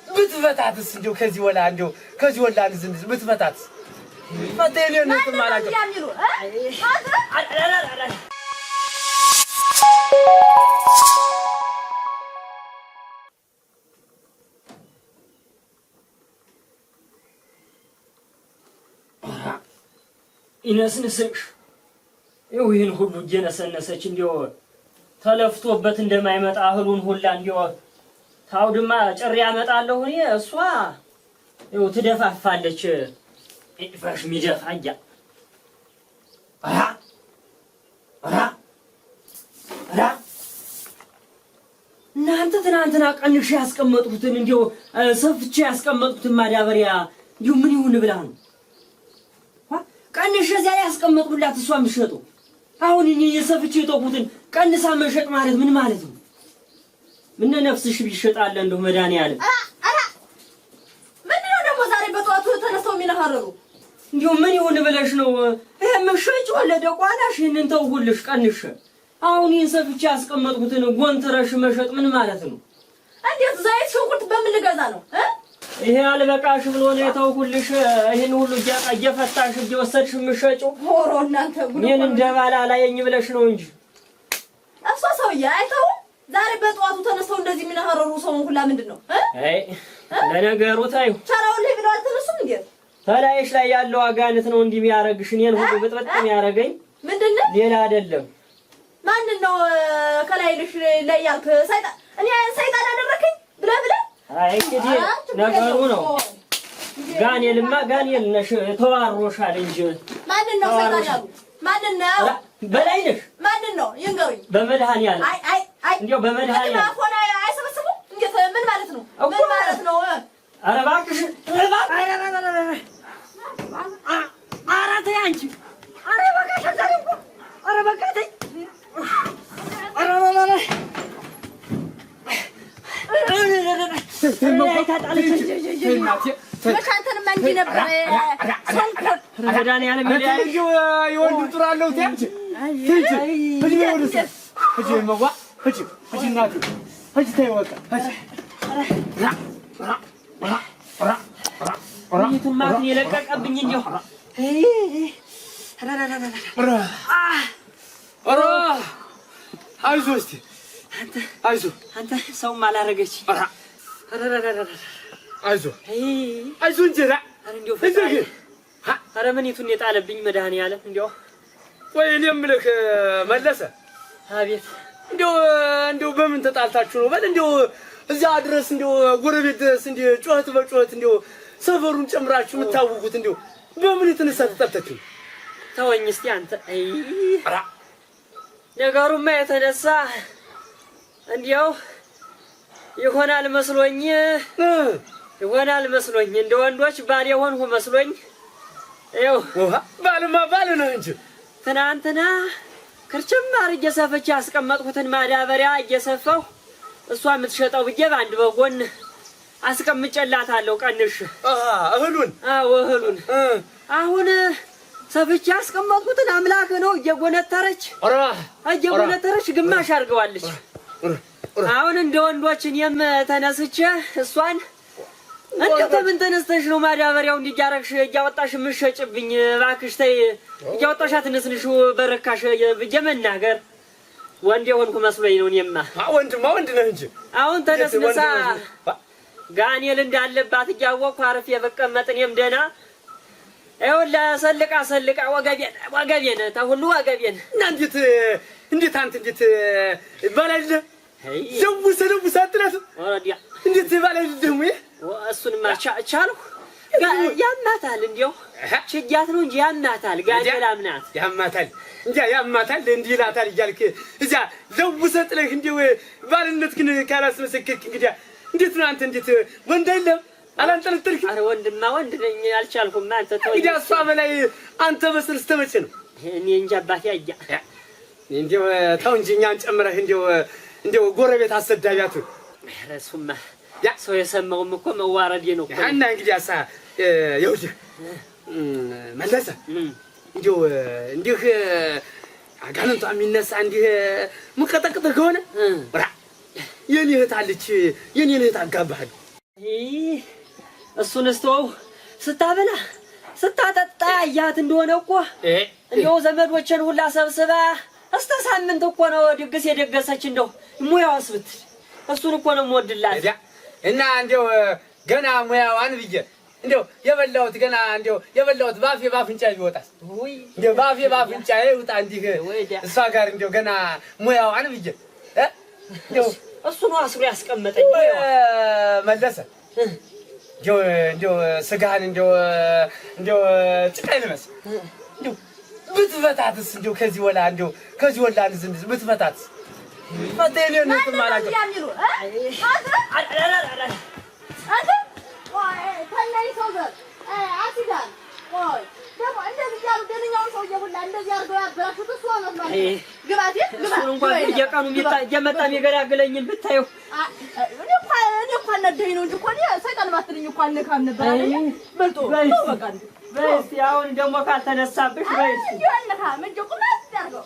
بتفتاتس እንዲው ከዚህ ወላ እንዲው ከዚህ ወላ እንዝንዝ بتفتاتس ፈተኔ ነው ተማላቀ ኢነስንስሽ ይሄን ሁሉ ጀነሰነሰች እንዲው ተለፍቶበት እንደማይመጣ እህሉን ሁላ እንዲው ታውድማ ጭሪ ያመጣለሁ እኔ እሷ ይኸው ትደፋፋለች ኢፋሽ ሚደፋኛ እናንተ ትናንትና ቀንሽ ያስቀመጥኩትን እንዲው ሰፍቼ ያስቀመጥኩትን ማዳበሪያ እንዲው ምን ይሁን ብላ ነው ቀንሽ እዚያ ያስቀመጥኩላት እሷ ምሸጡ አሁን እኔ የሰፍቼ ተውኩትን ቀንሳ መሸጥ ማለት ምን ማለት ነው? ምን ነፍስሽ ቢሸጣለ እንደው መድኃኒዓለ ምን ነው ደግሞ ዛሬ በጧቱ ተነስተው የሚነሐረሩ እንዲው ምን ይሁን ብለሽ ነው ይሄ መሸጭ ወለደ ቋላሽ ይሄንን ተውሁልሽ ቀንሽ አሁን የሰፍቼ ያስቀመጥኩትን ጎንተረሽ መሸጥ ምን ማለት ነው? እንዴት ዘይት ሽንኩርት በምን ልገዛ ነው ይሄ አልበቃሽ ብሎ ነው የተውኩልሽ ይሄን ሁሉ እየፈታሽ እየወሰድሽ ምሸጪው ሆሮ እናንተ ጉድ ምን እንደባላ ላይኝ ብለሽ ነው እንጂ እሷ ሰውዬ አይተው ዛሬ በጧቱ ተነስተው እንደዚህ የሚነሐረሩ ሰውን ሁላ ምንድነው አይ ለነገሩ ታዩ ቻራው ላይ ብለዋል ተነሱም እንዴ ተላይሽ ላይ ያለው አጋንት ነው እንዲህ የሚያረግሽ እኔን ሁሉ በጥበጥ የሚያረገኝ ምንድነው ሌላ አይደለም ማን ነው ከላይልሽ ላይ ያልክ ሰይጣን እኔ ሰይጣን አደረከኝ ብለ አይ እንግዲህ ነገሩ ነው ጋኔል ነሽ ተዋሮሻል እንጂ ማን ነው ሰይጣን ያሉ ማን ነው በላይነሽ ማን ነው ይንገሩኝ በመድኃኒዓለም አይ እንዴው በመድኃኒዓለም አፎና አይሰበስቡ እንዴት ምን ማለት ነው ምን ማለት ነው ኧረ እባክሽ ኧረ ተይ አንቺ ኧረ እባክሽ አታልኩ ኧረ በቃ ተይ ኧረ መቻንተን ማን ነበር ሰንኮል መድኃኒዓለም የወንዱ ጥራለው ታንቺ እጂ ወደሰ እጂ መዋ እጂ እናቴ እጂ ተይወጣ እጂ ማት የለቀቀብኝ እንዴው አይዞህ እስቲ አይዞህ አንተ ሰውም አላረገች አይዞህ እንጂ እንዴው ኧረ ምኒቱን የጣለብኝ መድኃኒዓለም እንዴው ወይ እኔ የምልህ መለሰ አቤት እንዴው በምን ተጣልታችሁ ነው በል እንዴው እዚያ ድረስ እንዴው ጎረቤት ድረስ እንዴው ጩኸት በጩኸት እንዴው ሰፈሩን ጨምራችሁ የምታውቁት እንዴው በምን የተነሳ ተጣልታችሁ ተወኝ እስቲ አንተ ነገሩማ የተነሳ እንዴው ይሆናል መስሎኝ እንደ ወንዶች ባል የሆንኩ መስሎኝ ይኸው ባል ነው እንጂ ትናንትና ክርችም አድርጌ ሰፍቼ ያስቀመጥኩትን ማዳበሪያ እየሰፋሁ እሷ የምትሸጠው ብዬ በአንድ በጎን አስቀምጬላታለሁ ቀንሽ እህሉን አሁን ሰፍቼ ያስቀመጥኩትን አምላክ ነው እየጎነተረች ግማሽ አድርገዋለች አሁን እንደ ወንዶች እኔም ተነስቼ እሷን እንዴት ምን ተነስተሽ ነው ማዳበሪያው እንዲያረክሽ እያወጣሽ ምሸጭብኝ እባክሽ ተይ እያወጣሽ አትነስንሽ በረካሽ በጀመናገር ወንድ የሆንኩ መስሎኝ ነው እኔማ ወንድ ነው እንጂ አሁን ተነስነሳ ጋኔል እንዳለባት እያወቅሁ አርፌ በቀመጥ እኔም ደህና ይኸውልህ ሰልቃ ወገቤን ተሁሉ ወገቤን እና እንዴት አንተ እንዴት ባላልደ ዘውሰ አትላት ወዲያ እንዴት ባላልደ ደግሞ እሱንማ ቻልሁ ያማታል እንዴው ችግያት ነው እንጂ ያማታል ጋኔል አምናት ያማታል እንዲህ ይላታል እያልክ እዚያ ዘውሰ ጥለህ እንዴው ባልነት ግን ካላስመሰከርክ እንግዲህ እንዴት ነው አንተ እንዴት ወንድ አይደለም አላንጠለጥልክ አረ ወንድማ ወንድ ነኝ አልቻልኩም አንተ ተው እንግዲህ እሷ በላይ አንተ መስል ስተመቼ ነው እኔ እንጃ አባቴ አያ እንዴው ተው እንጂ እኛን ጨምረህ እንዴው ጎረቤት አሰዳቢያቱ ረሱማ ሰው የሰማውም እኮ መዋረድ ነው እኮ እና እንግዲህ አሳ ይኸውልህ መለሰ እንዲህ አጋንንቷ የሚነሳ እንዲህ ሙቀጠቅጥ ከሆነ የኔ እህት አለች የኔን እህት አጋባሃል እሱን ስተው ስታበላ ስታጠጣ ያት እንደሆነ እኮ እንደው ዘመዶችን ሁላ ሰብስባ እስከ ሳምንት እኮ ነው ድግስ የደገሰች እንደው ሙያዋስ ብትል እሱን እኮ ነው የምወድላት እና እንደው ገና ሙያዋን ብዬ እንደው የበላሁት ገና እንደው የበላሁት ባፍንጫ ይወጣል ወይ እንደው ባፍንጫ ይወጣ እንዲህ እሷ ጋር እንደው ገና ሙያዋን ብዬ እንደው እሱ ነው አስሮ ያስቀመጠኝ መለሰ እንደው ስጋህን እንደው ጭቃ ይመስል እንደው ብትፈታትስ እንደው ከዚህ ወላ እንዝንዝ ብትፈታትስ ፈቴኔ ነው ተማላቀ አንተ ወይ ተነይ ሰውዘር አሲዳን ወይ ደግሞ እንደዚህ ያሉ ደንኛውን ሰው ይሁላ እንደዚህ አርገው ያበራሹት እሱ ነው ማለት ግባቴ እንኳን የቀኑ እየመጣ የሚገላግለኝን ብታየው እኔ እንኳን ነደኝ ነው እንጂ እኮ ሰይጣን ባትልኝ እንኳን ነካም ነበር አይደል በልቶ በቃ በስ ያውን ደግሞ ካልተነሳብሽ በስ ይወነካ ምን ጀቁና ያርገው